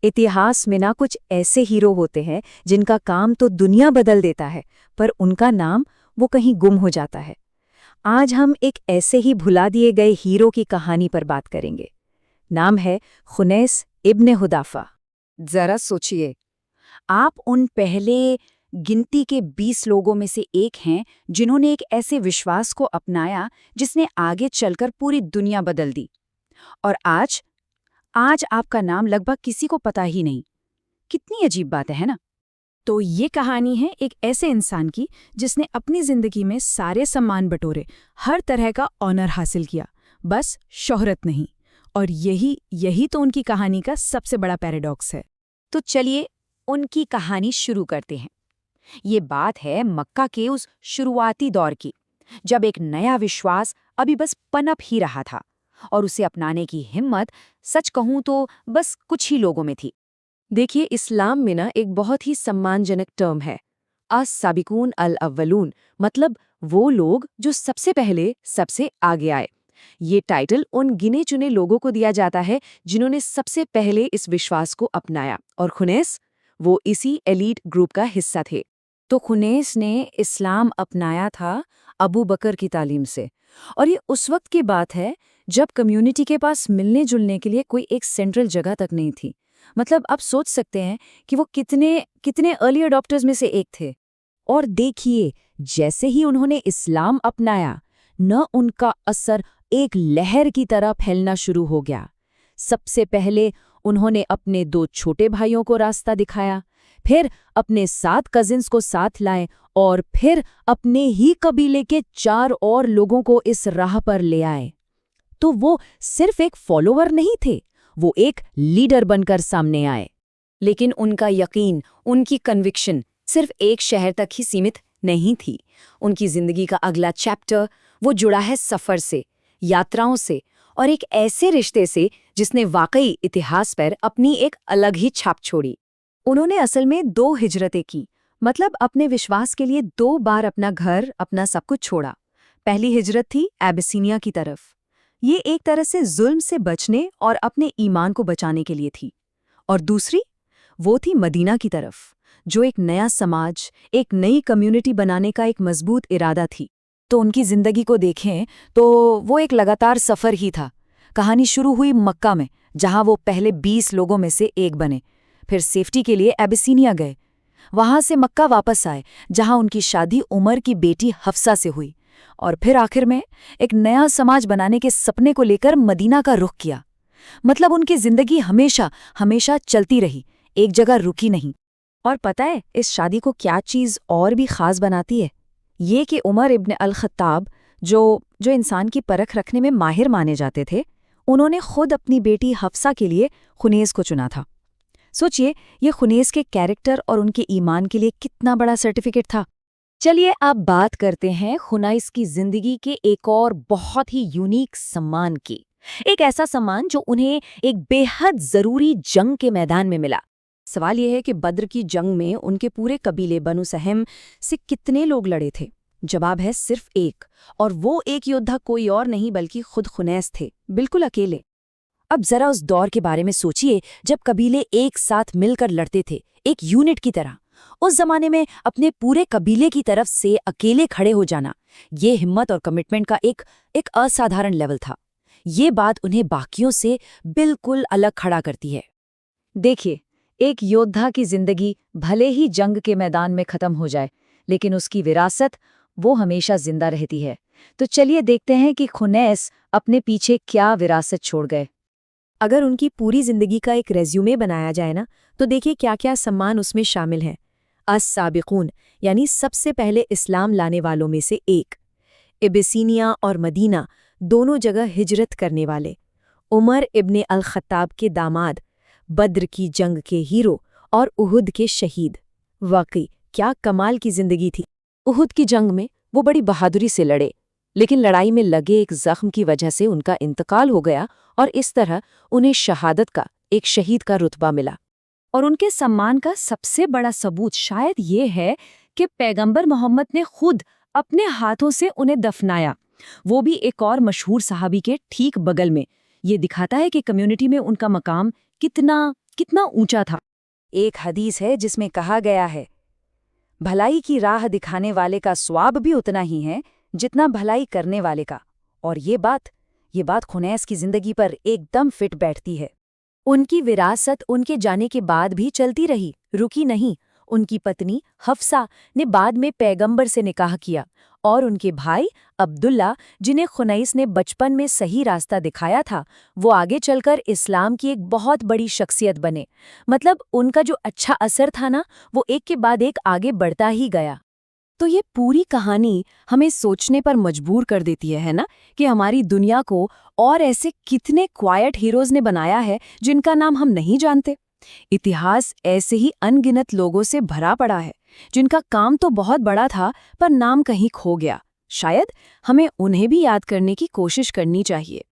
इतिहास में ना कुछ ऐसे हीरो होते हैं जिनका काम तो दुनिया बदल देता है, पर उनका नाम वो कहीं गुम हो जाता है। आज हम एक ऐसे ही भुला दिए गए हीरो की कहानी पर बात करेंगे। नाम है खुनैस इब्ने हुदाफा। जरा सोचिए, आप उन पहले गिनती के 20 लोगों में से एक हैं जिन्होंने एक ऐसे विश्वास को अपनाया जिसने आगे चलकर पूरी दुनिया बदल दी। और आज आज आपका नाम लगभग किसी को पता ही नहीं। कितनी अजीब बात है ना? तो ये कहानी है एक ऐसे इंसान की जिसने अपनी जिंदगी में सारे सम्मान बटोरे, हर तरह का ऑनर हासिल किया, बस शोहरत नहीं। और यही तो उनकी कहानी का सबसे बड़ा पैराडॉक्स है। तो चलिए उनकी कहानी शुरू करते हैं। ये बात है मक्का के उस शुरुआती दौर की, जब एक नया विश्वास अभी बस पनप ही रहा था और उसे अपनाने की हिम्मत, सच कहूं तो बस कुछ ही लोगों में थी। देखिए, इस्लाम में ना एक बहुत ही सम्मानजनक टर्म है, अस-साबिकून अल-अव्वलून, मतलब वो लोग जो सबसे पहले सबसे आगे आए। ये टाइटल उन गिने चुने लोगों को दिया जाता है जिन्होंने सबसे पहले इस विश्वास को अपनाया, और खुनैस वो इसी एलीट ग्रुप का हिस्सा थे। तो खुनैस ने इस्लाम अपनाया था अबू बकर की तालीम से, और ये उस वक्त की बात है जब कम्युनिटी के पास मिलने जुलने के लिए कोई एक सेंट्रल जगह तक नहीं थी। मतलब आप सोच सकते हैं कि वो कितने कितने अर्ली अडॉप्टर्स में से एक थे। और देखिए, जैसे ही उन्होंने इस्लाम अपनाया, न उनका असर एक लहर की तरह फैलना शुरू हो गया। सबसे पहले उन्होंने अपने 2 छोटे भाइयों को रास्ता दिखाया, फिर अपने 7 कजिन्स को साथ लाए, और फिर अपने ही कबीले के 4 और लोगों को इस राह पर ले आए। तो वो सिर्फ एक फॉलोवर नहीं थे, वो एक लीडर बनकर सामने आए। लेकिन उनका यकीन, उनकी कन्विक्शन सिर्फ एक शहर तक ही सीमित नहीं थी। उनकी जिंदगी का अगला चैप्टर वो जुड़ा है सफ़र से, यात्राओं से, और एक ऐसे रिश्ते से जिसने वाकई इतिहास पर अपनी एक अलग ही छाप छोड़ी। उन्होंने असल में 2 हिजरतें की, मतलब अपने विश्वास के लिए 2 बार अपना घर, अपना सब कुछ छोड़ा। पहली हिजरत थी एबिसिनिया की तरफ। ये एक तरह से जुल्म से बचने और अपने ईमान को बचाने के लिए थी। और दूसरी, वो थी मदीना की तरफ, जो एक नया समाज, एक नई कम्युनिटी बनाने का एक मजबूत इरादा थी। तो उनकी जिंदगी को देखें तो वो एक लगातार सफ़र ही था। कहानी शुरू हुई मक्का में, जहां वो पहले 20 लोगों में से एक बने। फिर सेफ्टी के लिए एबिसिनिया गए। वहां से मक्का वापस आए, जहां उनकी शादी उमर की बेटी हफ्सा से हुई। और फिर आखिर में एक नया समाज बनाने के सपने को लेकर मदीना का रुख किया। मतलब उनकी जिंदगी हमेशा हमेशा चलती रही, एक जगह रुकी नहीं। और पता है इस शादी को क्या चीज़ और भी खास बनाती है? ये कि उमर इब्न अल-खत्ताब, जो इंसान की परख रखने में माहिर माने जाते थे, उन्होंने खुद अपनी बेटी हफ्सा के लिए खुनैस को चुना था। सोचिए, ये खुनैस के कैरेक्टर और उनके ईमान के लिए कितना बड़ा सर्टिफिकेट था। चलिए अब बात करते हैं खुनैस की जिंदगी के एक और बहुत ही यूनिक सम्मान की। एक ऐसा सम्मान जो उन्हें एक बेहद जरूरी जंग के मैदान में मिला। सवाल यह है कि बद्र की जंग में उनके पूरे कबीले बनु सहम से कितने लोग लड़े थे? जवाब है सिर्फ एक, और वो एक योद्धा कोई और नहीं बल्कि खुद खुनैस थे, बिल्कुल अकेले। अब जरा उस दौर के बारे में सोचिए, जब कबीले एक साथ मिलकर लड़ते थे, एक यूनिट की तरह। उस जमाने में अपने पूरे कबीले की तरफ से अकेले खड़े हो जाना, ये हिम्मत और कमिटमेंट का एक असाधारण लेवल था। ये बात उन्हें बाकियों से बिल्कुल अलग खड़ा करती है। देखिए, एक योद्धा की जिंदगी भले ही जंग के मैदान में खत्म हो जाए, लेकिन उसकी विरासत वो हमेशा जिंदा रहती है। तो चलिए देखते हैं कि खुनैस अपने पीछे क्या विरासत छोड़ गए। अगर उनकी पूरी जिंदगी का एक रेज्यूमे बनाया जाए ना, तो देखिए क्या क्या सम्मान उसमें शामिल हैं। अस-साबिकून, यानी सबसे पहले इस्लाम लाने वालों में से एक। एबिसिनिया और मदीना, दोनों जगह हिजरत करने वाले। उमर इब्ने अल-खत्ताब के दामाद, बद्र की जंग के हीरो और उहुद के शहीद। वाकई क्या कमाल की जिंदगी थी। उहुद की जंग में वो बड़ी बहादुरी से लड़े, लेकिन लड़ाई में लगे एक जख्म की वजह से उनका इंतकाल हो गया, और इस तरह उन्हें शहादत का, एक शहीद का रुतबा मिला। और उनके सम्मान का सबसे बड़ा सबूत शायद ये है कि पैगंबर मोहम्मद ने खुद अपने हाथों से उन्हें दफनाया, वो भी एक और मशहूर सहाबी के ठीक बगल में। ये दिखाता है कि कम्युनिटी में उनका मकाम कितना कितना ऊंचा था। एक हदीस है जिसमें कहा गया है, भलाई की राह दिखाने वाले का स्वाब भी उतना ही है जितना भलाई करने वाले का। और ये बात खुनैस की जिंदगी पर एकदम फिट बैठती है। उनकी विरासत उनके जाने के बाद भी चलती रही, रुकी नहीं। उनकी पत्नी हफ्सा ने बाद में पैगंबर से निकाह किया और उनके भाई अब्दुल्ला, जिन्हें खुनैस ने बचपन में सही रास्ता दिखाया था, वो आगे चलकर इस्लाम की एक बहुत बड़ी शख्सियत बने। मतलब उनका जो अच्छा असर था ना, वो एक के बाद एक आगे बढ़ता ही गया। तो ये पूरी कहानी हमें सोचने पर मजबूर कर देती है ना, कि हमारी दुनिया को और ऐसे कितने क्वाइट हीरोज ने बनाया है जिनका नाम हम नहीं जानते। इतिहास ऐसे ही अनगिनत लोगों से भरा पड़ा है जिनका काम तो बहुत बड़ा था पर नाम कहीं खो गया। शायद हमें उन्हें भी याद करने की कोशिश करनी चाहिए।